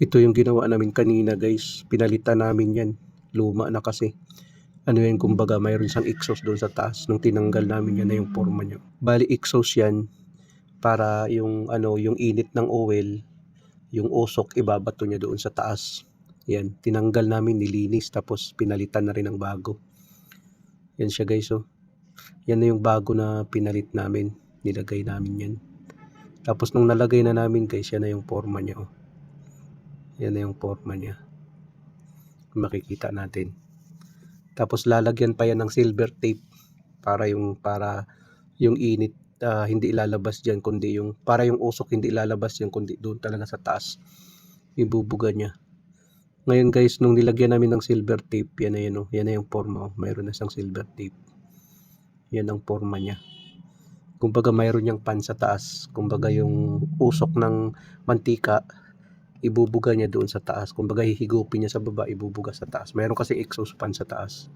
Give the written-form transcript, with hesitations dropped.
Ito yung ginawa namin kanina guys, pinalitan namin yan, luma na kasi. Ano yan, kumbaga mayroon siyang exhaust doon sa taas. Nung tinanggal namin yan na yung forma niya. Bali exhaust yan para yung ano, yung init ng oil, yung usok ibabato niya doon sa taas. Yan, tinanggal namin, nilinis, tapos pinalitan na rin ng bago. Yan siya guys, oh. Yan na yung bago na pinalit namin, nilagay namin yan. Tapos nung nalagay na namin guys, yan na yung forma niya, oh. Yan na yung forma niya, makikita natin. Tapos lalagyan pa yan ng silver tape para yung init hindi ilalabas diyan, kundi yung para yung usok hindi ilalabas diyan, kundi doon talaga sa taas ibubuga niya. Ngayon guys, nung nilagyan namin ng silver tape, yan na yan, oh. Yan na yung forma, oh. Mayroon na siyang silver tape. Yan ang forma niya. Kumbaga mayroon niyang pan sa taas. Kumbaga yung usok ng mantika ibubuga niya doon sa taas. Kumbaga hihigupin niya sa baba, ibubuga sa taas. Mayroon kasi exhaust fan sa taas.